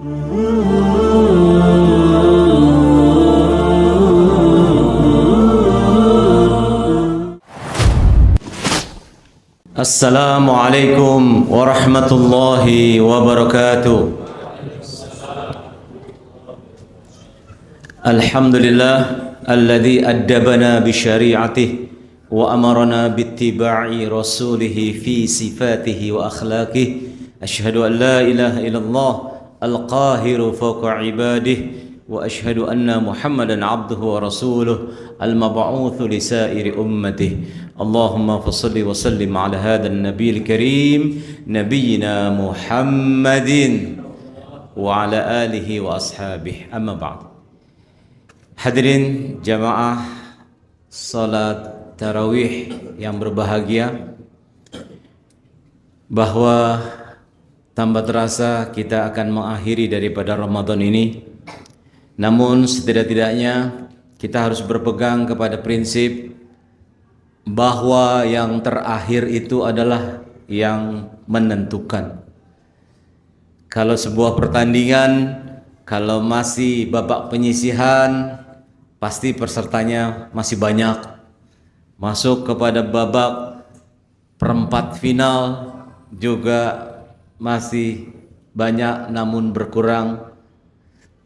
Assalamualaikum warahmatullahi wabarakatuh. Alhamdulillah alladzi addabana bi syari'atihi wa amarna bi ittiba'i rasulih fi sifatihi wa akhlaqihi. Asyhadu an la ilaha illallah al-qahiru fawqa ibadihi wa asyhadu anna Muhammadan abduhu wa rasuluh al-mab'utsu li sa'iri ummatihi. Allahumma fassalli wa sallim ala hadzal nabiyil karim nabiyyina Muhammadin wa ala alihi wa ashabihi. Amma ba'd. Hadirin jamaah salat tarawih yang berbahagia, bahwa tanpa terasa kita akan mengakhiri daripada Ramadan ini. Namun setidak-tidaknya kita harus berpegang kepada prinsip bahwa yang terakhir itu adalah yang menentukan. Kalau sebuah pertandingan, kalau masih babak penyisihan, pasti pesertanya masih banyak. Masuk kepada babak perempat final juga masih banyak namun berkurang.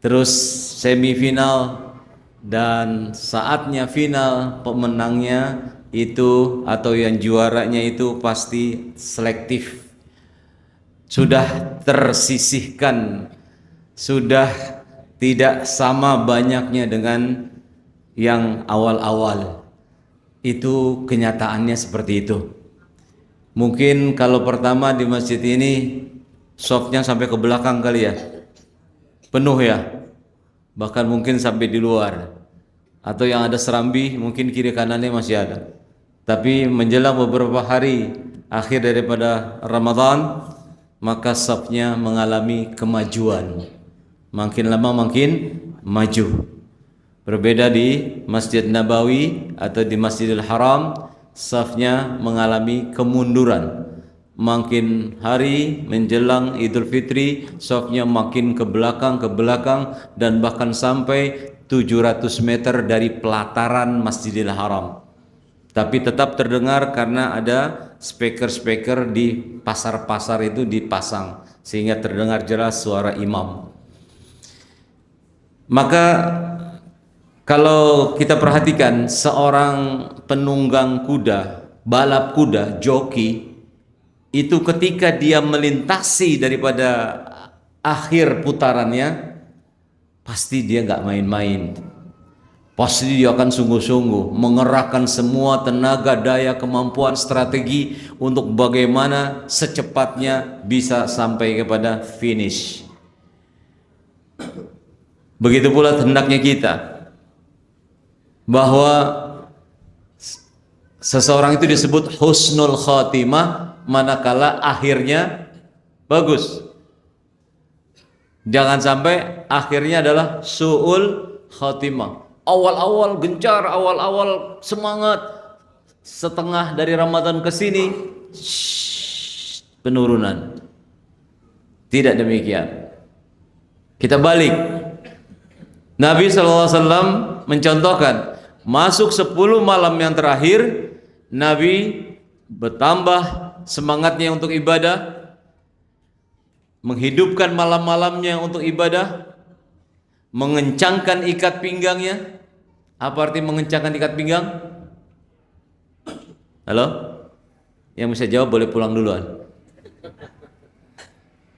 Terus semifinal dan saatnya final, pemenangnya itu atau yang juaranya itu pasti selektif. Sudah tersisihkan, sudah tidak sama banyaknya dengan yang awal-awal. Itu kenyataannya seperti itu. Mungkin kalau pertama di masjid ini softnya sampai ke belakang kali ya, penuh ya, bahkan mungkin sampai di luar. Atau yang ada serambi mungkin kiri kanannya masih ada. Tapi menjelang beberapa hari akhir daripada Ramadan, maka safnya mengalami kemajuan. Makin lama makin maju. Berbeda di Masjid Nabawi atau di Masjidil Haram, safnya mengalami kemunduran. Makin hari menjelang Idul Fitri, safnya makin ke belakang dan bahkan sampai 700 meter dari pelataran Masjidil Haram. Tapi tetap terdengar karena ada speaker-speaker di pasar-pasar itu dipasang sehingga terdengar jelas suara imam. Maka kalau kita perhatikan seorang penunggang kuda, balap kuda, joki, itu ketika dia melintasi daripada akhir putarannya, pasti dia nggak main-main. Pasti dia akan sungguh-sungguh mengerahkan semua tenaga, daya, kemampuan, strategi untuk bagaimana secepatnya bisa sampai kepada finish. Begitu pula hendaknya kita, bahwa seseorang itu disebut husnul khatimah manakala akhirnya bagus. Jangan sampai akhirnya adalah su'ul khatimah. Awal-awal gencar, awal-awal semangat, setengah dari Ramadan ke sini penurunan. Tidak demikian. Kita balik. Nabi SAW mencontohkan, masuk 10 malam yang terakhir, Nabi bertambah semangatnya untuk ibadah, menghidupkan malam-malamnya untuk ibadah, mengencangkan ikat pinggangnya. Apa arti mengencangkan ikat pinggang? Halo? Yang bisa jawab boleh pulang duluan.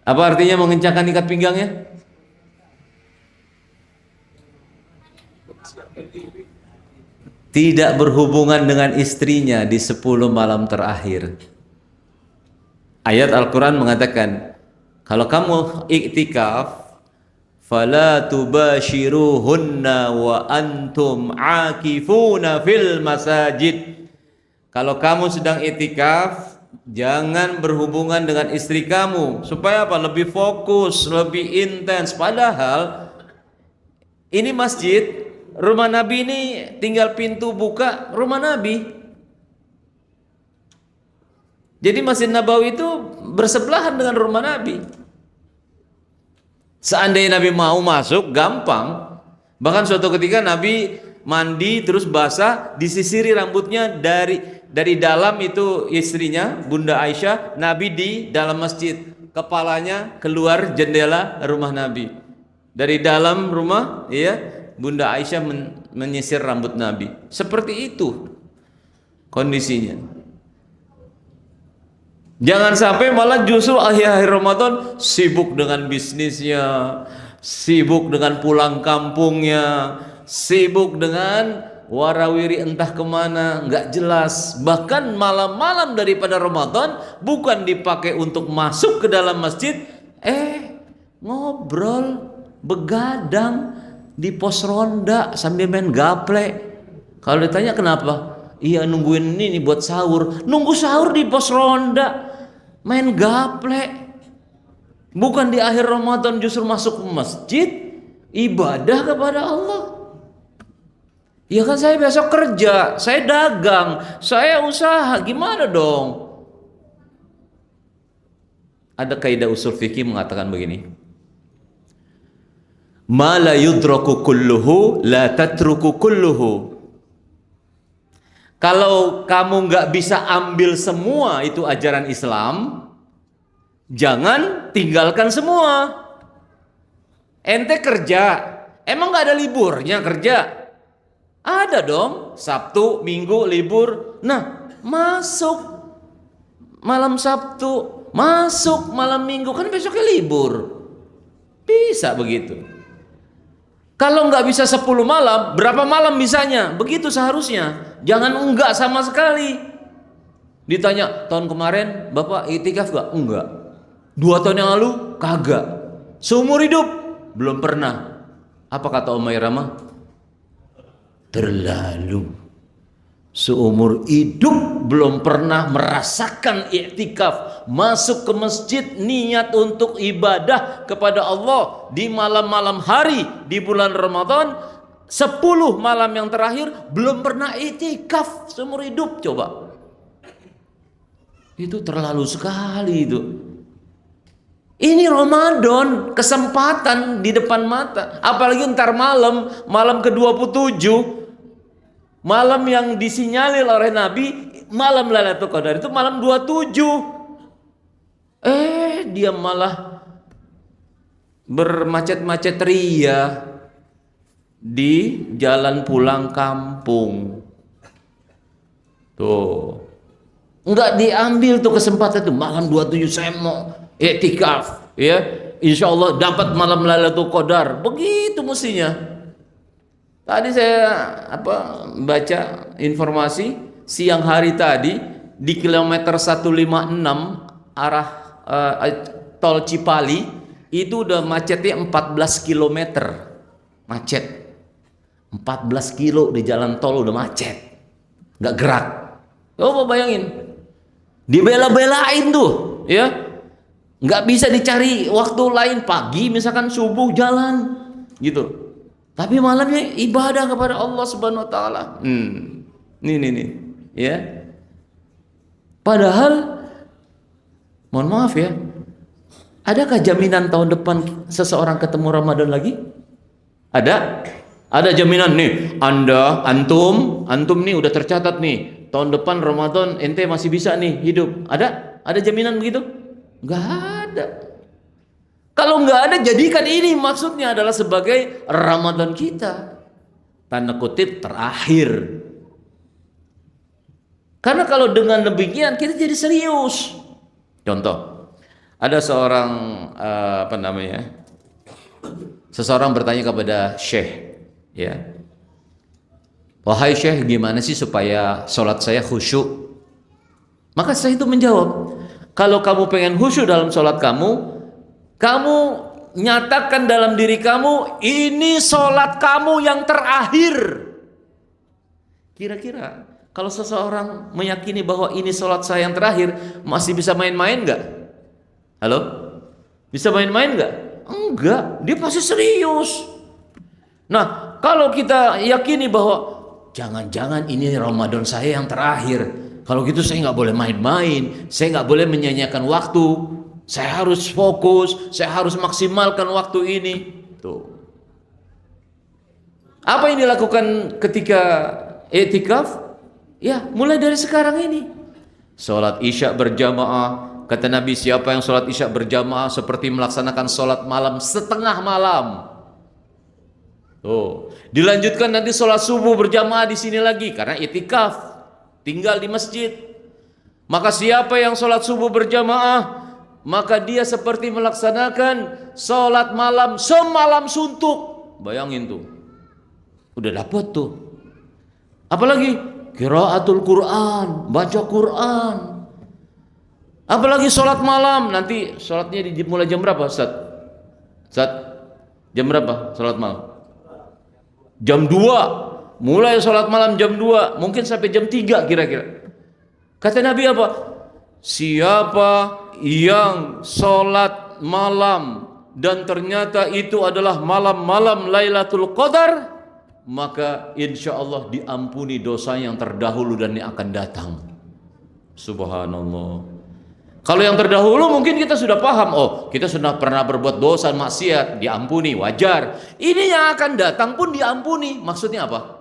Apa artinya mengencangkan ikat pinggangnya? Tidak berhubungan dengan istrinya di 10 malam terakhir. Ayat Al-Quran mengatakan, kalau kamu iktikaf, fala tubashiruhunna wa antum akifuna fil masajid. Kalau kamu sedang iktikaf, jangan berhubungan dengan istri kamu. Supaya apa? Lebih fokus, lebih intens. Padahal ini masjid, rumah Nabi ini tinggal pintu buka rumah Nabi. Jadi Masjid Nabawi itu bersebelahan dengan rumah Nabi. Seandainya Nabi mau masuk, gampang. Bahkan suatu ketika Nabi mandi terus basah, disisiri rambutnya dari dalam, itu istrinya Bunda Aisyah, Nabi di dalam masjid, kepalanya keluar jendela rumah Nabi. Dari dalam rumah, ya, Bunda Aisyah menyisir rambut Nabi. Seperti itu kondisinya. Jangan sampai malah justru akhir-akhir Ramadan sibuk dengan bisnisnya, sibuk dengan pulang kampungnya, sibuk dengan warawiri entah kemana, nggak jelas. Bahkan malam-malam daripada Ramadan bukan dipakai untuk masuk ke dalam masjid, ngobrol, begadang di pos ronda sambil main gaple. Kalau ditanya kenapa? Iya, nungguin ini buat sahur. Nunggu sahur di pos ronda, main gaple. Bukan di akhir Ramadan justru masuk ke masjid, ibadah kepada Allah. Ya kan, saya besok kerja, saya dagang, saya usaha, gimana dong? Ada kaidah usul fikih mengatakan begini: ma la yudraku kulluhu la tatruku kulluhu. Kalau kamu nggak bisa ambil semua itu ajaran Islam, jangan tinggalkan semua. Ente kerja, emang nggak ada liburnya kerja? Ada dong, Sabtu, Minggu libur. Nah, masuk malam Sabtu, masuk malam Minggu, kan besoknya libur. Bisa begitu. Kalau nggak bisa 10 malam, berapa malam bisanya? Begitu seharusnya. Jangan enggak sama sekali. Ditanya, tahun kemarin Bapak iktikaf gak? Enggak. 2 tahun yang lalu? Kagak. Seumur hidup? Belum pernah. Apa kata Om Mairama? Terlalu. Seumur hidup belum pernah merasakan iktikaf, masuk ke masjid niat untuk ibadah kepada Allah di malam-malam hari di bulan Ramadan, 10 malam yang terakhir belum pernah iktikaf seumur hidup. Coba, itu terlalu sekali itu. Ini Ramadan, kesempatan di depan mata. Apalagi ntar malam ke-27, malam yang disinyalir oleh Nabi, malam Lailatul Qadar itu malam 27. Dia malah bermacet-macet ria di jalan pulang kampung. Tuh, enggak diambil tuh kesempatan tuh, malam 27 saya mau iktikaf, ya, insya Allah dapat malam Lailatul Qadar. Begitu mestinya. Tadi saya baca informasi siang hari tadi di kilometer 156 arah tol Cipali itu udah macetnya 14 kilometer. Macet 14 kilo di jalan tol udah macet, nggak gerak. Coba bayangin, dibela-belain tuh, ya, nggak bisa dicari waktu lain, pagi misalkan subuh jalan gitu. Tapi malamnya ibadah kepada Allah Subhanahu wa taala. Nih, ya. Padahal mohon maaf ya, adakah jaminan tahun depan seseorang ketemu Ramadan lagi? Ada? Ada jaminan nih, antum nih udah tercatat nih, tahun depan Ramadan ente masih bisa nih hidup. Ada? Ada jaminan begitu? Enggak ada. Kalau nggak ada, jadikan ini maksudnya adalah sebagai Ramadan kita, tanda kutip terakhir. Karena kalau dengan demikian kita jadi serius. Contoh, ada seorang seseorang bertanya kepada Syekh, ya, wahai Syekh, gimana sih supaya sholat saya khusyuk? Maka saya itu menjawab, kalau kamu pengen khusyuk dalam sholat kamu nyatakan dalam diri kamu, ini sholat kamu yang terakhir. Kira-kira kalau seseorang meyakini bahwa ini sholat saya yang terakhir, masih bisa main-main gak? Halo? Bisa main-main gak? Enggak, dia pasti serius. Nah, kalau kita yakini bahwa jangan-jangan ini Ramadan saya yang terakhir, kalau gitu saya gak boleh main-main, saya gak boleh menyanyiakan waktu, Saya harus fokus, saya harus maksimalkan waktu ini. Tuh. Apa yang dilakukan ketika i'tikaf? Ya, mulai dari sekarang ini. Salat Isya berjamaah. Kata Nabi, siapa yang salat Isya berjamaah seperti melaksanakan salat malam setengah malam. Tuh. Dilanjutkan nanti salat subuh berjamaah di sini lagi karena i'tikaf, tinggal di masjid. Maka siapa yang salat subuh berjamaah, maka dia seperti melaksanakan salat malam semalam suntuk. Bayangin tuh. Udah dapat tuh. Apalagi qiraatul Quran, baca Quran. Apalagi salat malam. Nanti salatnya dimulai jam berapa, Ustaz? Ustaz, jam berapa salat malam? Jam 2. Mulai salat malam jam 2, mungkin sampai jam 3 kira-kira. Kata Nabi apa? Siapa yang salat malam dan ternyata itu adalah malam-malam Lailatul Qadar, maka insya Allah diampuni dosa yang terdahulu dan yang akan datang. Subhanallah. Kalau yang terdahulu mungkin kita sudah paham, oh kita sudah pernah berbuat dosa maksiat, diampuni, wajar. Ini yang akan datang pun diampuni. Maksudnya apa?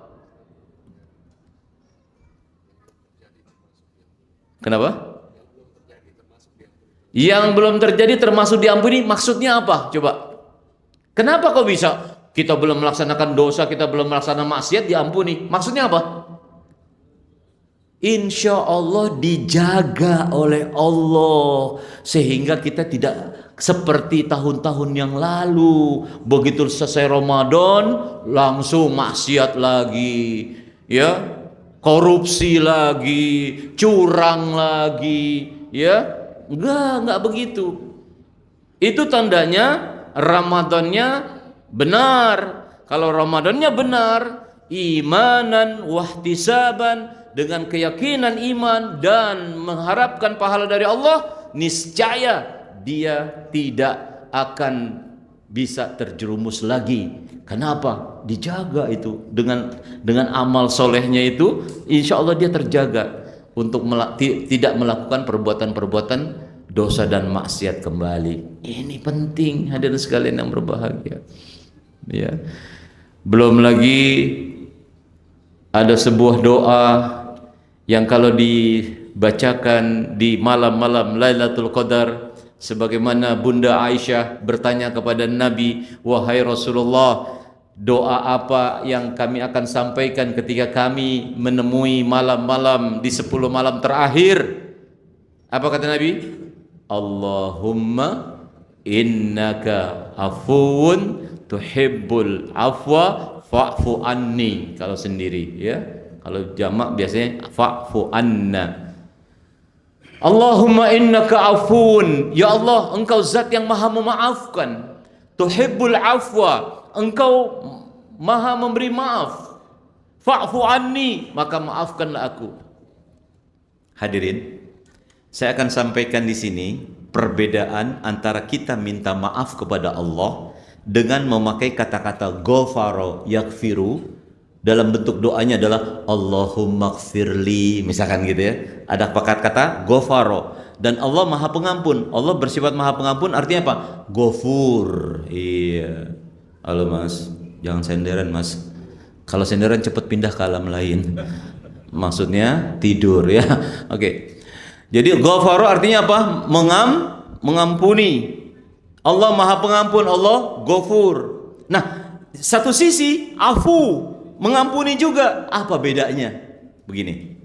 Kenapa? Yang belum terjadi termasuk diampuni, maksudnya apa? Coba. Kenapa kok bisa? Kita belum melaksanakan dosa, kita belum melaksanakan maksiat diampuni. Maksudnya apa? Insya Allah dijaga oleh Allah sehingga kita tidak seperti tahun-tahun yang lalu. Begitu selesai Ramadan langsung maksiat lagi, ya, korupsi lagi, curang lagi, ya. Enggak begitu. Itu tandanya Ramadannya benar. Kalau Ramadannya benar, imanan wahtisaban, dengan keyakinan iman dan mengharapkan pahala dari Allah, niscaya dia tidak akan bisa terjerumus lagi. Kenapa? Dijaga itu dengan amal solehnya itu, insya Allah dia terjaga untuk tidak melakukan perbuatan-perbuatan dosa dan maksiat kembali. Ini penting, hadirin sekalian yang berbahagia. Ya. Belum lagi ada sebuah doa yang kalau dibacakan di malam-malam Lailatul Qadar, sebagaimana Bunda Aisyah bertanya kepada Nabi, wahai Rasulullah, doa apa yang kami akan sampaikan ketika kami menemui malam-malam di 10 malam terakhir? Apa kata Nabi? Allahumma innaka afuwun tuhibbul afwa fa'fu anni. Kalau sendiri, ya. Kalau jamak biasanya fa'fu anna. Allahumma innaka afuwun, ya Allah, engkau zat yang maha memaafkan. Tuhibbul afwa, engkau maha memberi maaf. Fa'fu anni, maka maafkanlah aku. Hadirin, saya akan sampaikan di sini perbedaan antara kita minta maaf kepada Allah dengan memakai kata-kata ghafara yaghfiru. Dalam bentuk doanya adalah Allahumma gfirli, misalkan gitu ya. Ada kata ghafara, dan Allah maha pengampun. Allah bersifat maha pengampun, artinya apa? Ghafur. Iya. Halo Mas, jangan senderan Mas. Kalau senderan cepat pindah ke alam lain. Maksudnya tidur ya. Oke. Jadi ghafara artinya apa? Mengampuni. Allah maha pengampun, Allah ghafur. Nah, satu sisi afu, mengampuni juga. Apa bedanya? Begini.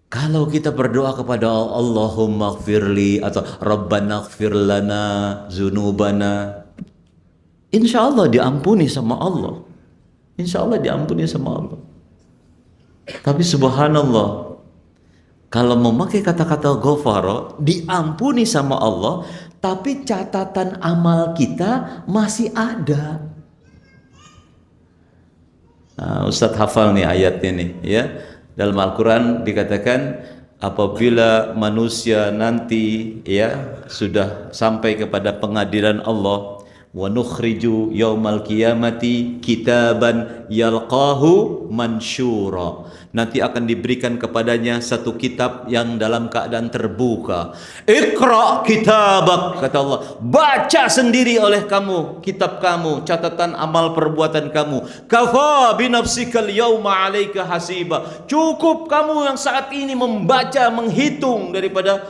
Kalau kita berdoa kepada Allahumma gfirli atau Rabbana gfir lana zunubana, insya Allah diampuni sama Allah. Insya Allah diampuni sama Allah. Tapi subhanallah, kalau memakai kata-kata ghafara, diampuni sama Allah, tapi catatan amal kita masih ada. Nah, Ustadz hafal nih ayatnya nih, ya. Dalam Al-Quran dikatakan apabila manusia nanti ya sudah sampai kepada pengadilan Allah, wa nukhriju yaumal qiyamati kitaban yalqahu mansyura. Nanti akan diberikan kepadanya satu kitab yang dalam keadaan terbuka. Iqra kitabak, kata Allah, baca sendiri oleh kamu kitab kamu, catatan amal perbuatan kamu. Kafa binafsikal yauma 'alaika hasiba. Cukup kamu yang saat ini membaca, menghitung daripada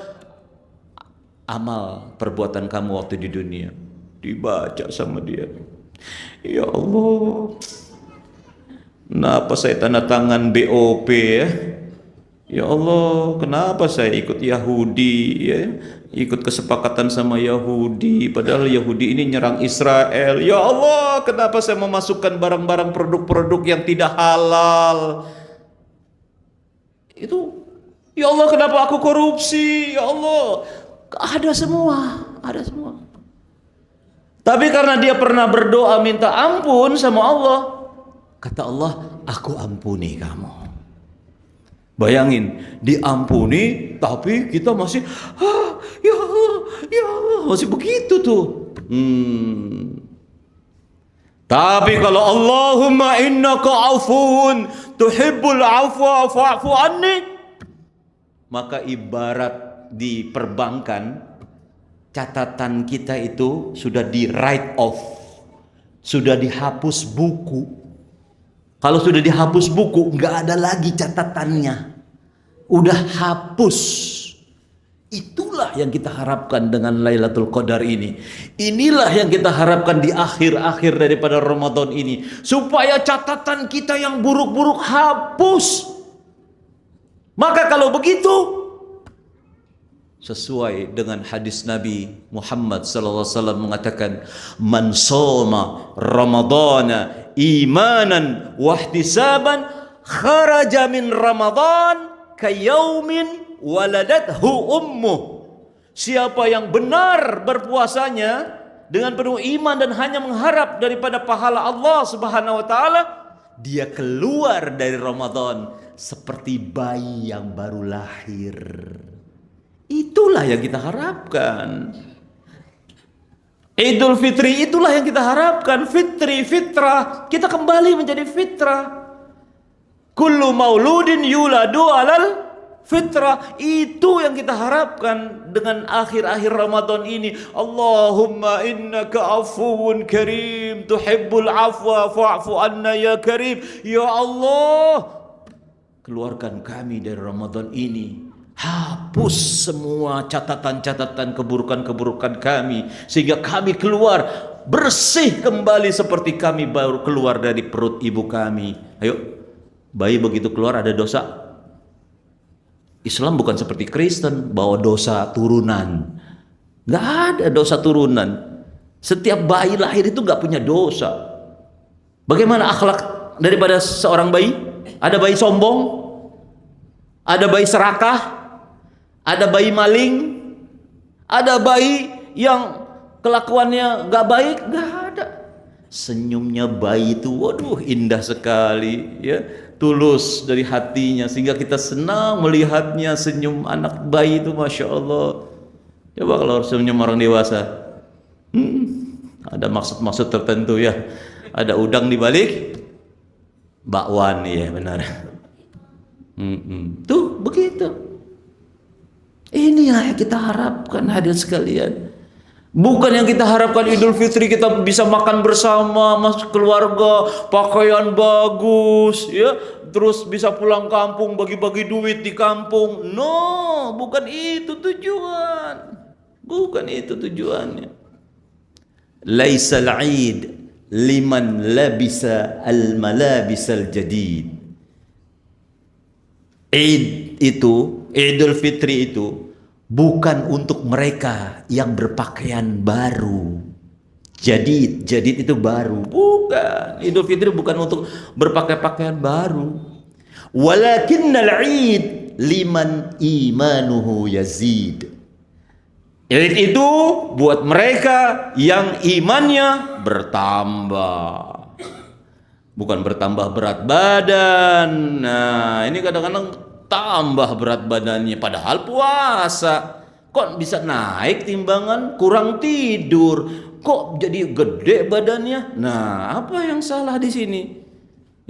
amal perbuatan kamu waktu di dunia. Dibaca sama dia. Ya Allah, kenapa saya tanda tangan BOP ya? Ya Allah, kenapa saya ikut Yahudi ya? Ikut kesepakatan sama Yahudi, padahal Yahudi ini nyerang Israel. Ya Allah, kenapa saya memasukkan barang-barang produk-produk yang tidak halal? Itu, ya Allah, kenapa aku korupsi? Ya Allah, ada semua, ada semua. Tapi karena dia pernah berdoa minta ampun sama Allah, kata Allah, aku ampuni kamu. Bayangin, diampuni tapi kita masih ya Allah, masih begitu tuh. Tapi kalau Allahumma innaka afuun tuhibbul afwa fa'fu anni, maka ibarat di perbankan, catatan kita itu sudah di write off, sudah dihapus buku. Kalau sudah dihapus buku, nggak ada lagi catatannya, udah hapus. Itulah yang kita harapkan dengan Lailatul Qadar ini. Inilah yang kita harapkan di akhir-akhir daripada Ramadan ini, supaya catatan kita yang buruk-buruk hapus. Maka kalau begitu, sesuai dengan hadis Nabi Muhammad SAW mengatakan, man shoma ramadana imanan wahtisaban kharaja min ramadan kayaumin waladathu ummuh. Siapa yang benar berpuasanya dengan penuh iman dan hanya mengharap daripada pahala Allah Subhanahu wa taala, dia keluar dari Ramadan seperti bayi yang baru lahir. Itulah yang kita harapkan. Idul Fitri itulah yang kita harapkan. Fitri, fitrah, kita kembali menjadi fitrah. Kullu mauludin yuladu alal fitrah. Itu yang kita harapkan dengan akhir-akhir Ramadan ini. Allahumma innaka afuun karim tuhibbul afwa fa'fu anna ya karim. Ya Allah, keluarkan kami dari Ramadan ini. Hapus semua catatan-catatan keburukan-keburukan kami, sehingga kami keluar bersih kembali seperti kami baru keluar dari perut ibu kami. Ayo, bayi begitu keluar ada dosa. Islam bukan seperti Kristen bawa dosa turunan. Gak ada dosa turunan. Setiap bayi lahir itu gak punya dosa. Bagaimana akhlak daripada seorang bayi? Ada bayi sombong, ada bayi serakah, ada bayi maling, ada bayi yang kelakuannya gak baik, gak ada. Senyumnya bayi itu, waduh, indah sekali, ya, tulus dari hatinya, sehingga kita senang melihatnya. Senyum anak bayi itu, masya Allah. Coba kalau senyum orang dewasa, ada maksud-maksud tertentu ya. Ada udang di balik bakwan, ya benar. Tuh begitu. Inilah yang kita harapkan, hadirin sekalian. Bukan yang kita harapkan Idul Fitri kita bisa makan bersama, masuk keluarga, pakaian bagus, ya, terus bisa pulang kampung bagi-bagi duit di kampung. No, bukan itu tujuan. Bukan itu tujuannya. Laisal 'id liman labisa al-malabisal jadid. Id itu, Idul Fitri itu bukan untuk mereka yang berpakaian baru. Jadid itu baru. Bukan. Idul Fitri bukan untuk berpakaian baru. Walakinnal 'id liman imanuhu yazid. Id itu buat mereka yang imannya bertambah. Bukan bertambah berat badan. Nah, ini kadang-kadang tambah berat badannya padahal puasa. Kok bisa naik timbangan? Kurang tidur, kok jadi gede badannya? Nah, apa yang salah di sini?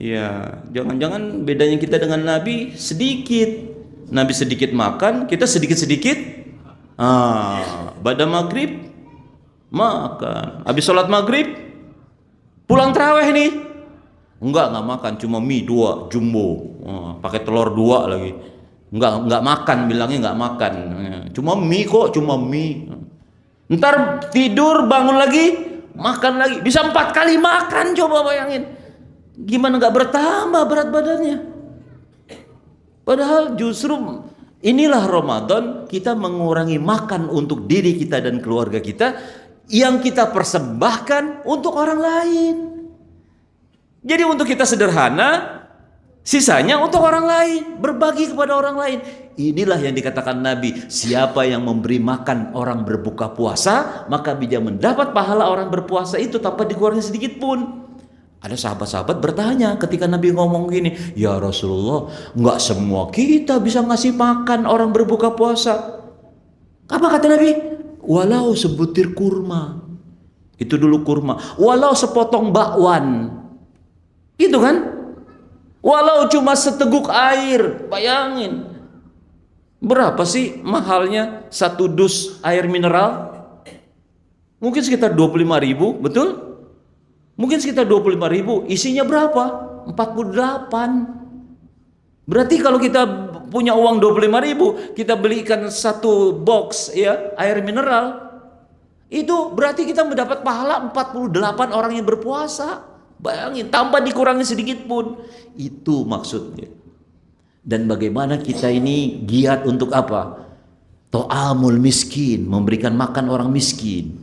Ya, jangan-jangan bedanya kita dengan Nabi sedikit. Nabi sedikit makan, kita sedikit-sedikit. Pada maghrib makan. Habis sholat maghrib, pulang tarawih nih. Enggak makan, cuma mie 2 jumbo. Pakai telur 2 lagi. Enggak makan, bilangnya enggak makan. Cuma mie kok, cuma mie. Ntar tidur, bangun lagi, makan lagi. Bisa 4 kali makan, coba bayangin. Gimana enggak bertambah berat badannya? Padahal justru inilah Ramadan, kita mengurangi makan untuk diri kita dan keluarga kita, yang kita persembahkan untuk orang lain. Jadi untuk kita sederhana, sisanya untuk orang lain, berbagi kepada orang lain. Inilah yang dikatakan Nabi, siapa yang memberi makan orang berbuka puasa, maka dia mendapat pahala orang berpuasa itu tanpa dikurangi sedikit pun. Ada sahabat-sahabat bertanya ketika Nabi ngomong gini, ya Rasulullah, enggak semua kita bisa ngasih makan orang berbuka puasa. Apa kata Nabi? Walau sebutir kurma. Itu dulu kurma. Walau sepotong bakwan. Gitu kan? Walau cuma seteguk air. Bayangin. Berapa sih mahalnya satu dus air mineral? Mungkin sekitar 25.000, betul? Mungkin sekitar 25.000. Isinya berapa? 48. Berarti kalau kita punya uang 25.000, kita belikan satu box ya air mineral, itu berarti kita mendapat pahala 48 orang yang berpuasa. Bayangin, tanpa dikurangi sedikit pun. Itu maksudnya. Dan bagaimana kita ini giat untuk apa? To'amul miskin, memberikan makan orang miskin.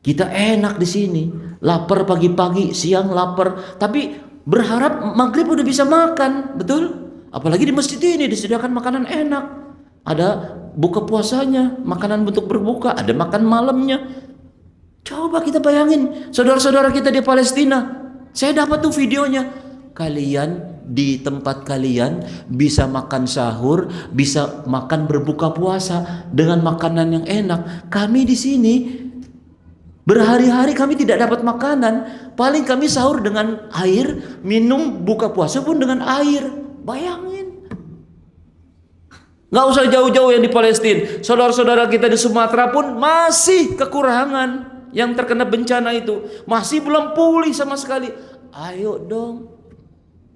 Kita enak di sini, lapar pagi-pagi, siang lapar, tapi berharap maghrib udah bisa makan, betul? Apalagi di masjid ini disediakan makanan enak. Ada buka puasanya, makanan untuk berbuka, ada makan malamnya. Coba kita bayangin, saudara-saudara kita di Palestina. Saya dapat tuh videonya. Kalian di tempat kalian bisa makan sahur, bisa makan berbuka puasa dengan makanan yang enak. Kami di sini berhari-hari kami tidak dapat makanan. Paling kami sahur dengan air, minum buka puasa pun dengan air. Bayangin. Nggak usah jauh-jauh yang di Palestina. Saudara-saudara kita di Sumatera pun masih kekurangan yang terkena bencana itu. Masih belum pulih sama sekali. Ayo dong.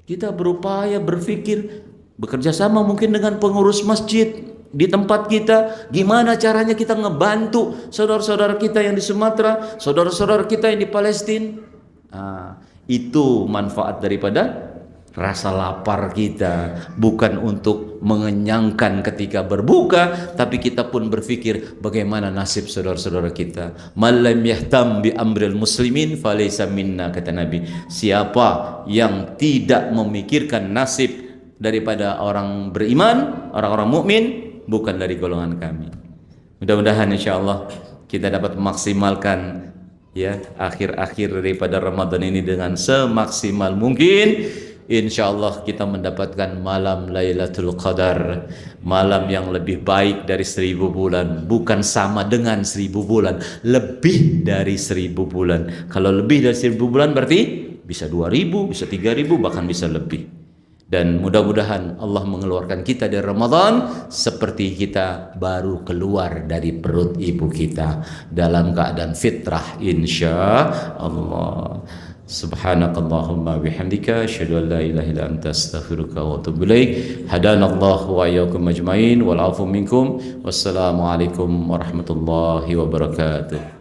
Kita berupaya berpikir, bekerja sama mungkin dengan pengurus masjid di tempat kita, gimana caranya kita ngebantu saudara-saudara kita yang di Sumatera, saudara-saudara kita yang di Palestina. Itu manfaat daripada rasa lapar kita, bukan untuk mengenyangkan ketika berbuka, tapi kita pun berpikir bagaimana nasib saudara-saudara kita. Malam yahtam bi amril muslimin falaysa minna, kata Nabi. Siapa yang tidak memikirkan nasib daripada orang beriman, orang-orang mukmin, bukan dari golongan kami. Mudah-mudahan insyaallah kita dapat memaksimalkan ya akhir-akhir daripada Ramadan ini dengan semaksimal mungkin. Insyaallah kita mendapatkan malam Lailatul Qadar, malam yang lebih baik dari 1000 bulan, bukan sama dengan 1000 bulan, lebih dari 1000 bulan. Kalau lebih dari 1000 bulan berarti bisa 2000, bisa 3000, bahkan bisa lebih. Dan mudah-mudahan Allah mengeluarkan kita dari Ramadan seperti kita baru keluar dari perut ibu kita dalam keadaan fitrah insya Allah. Subhanakallahumma bihamdika asyhadu an la ilaha illa anta astaghfiruka wa atubu ilaik. Hadanallahu wa iyyakum ajmain wal afu minkum. Wassalamu alaikum warahmatullahi wabarakatuh.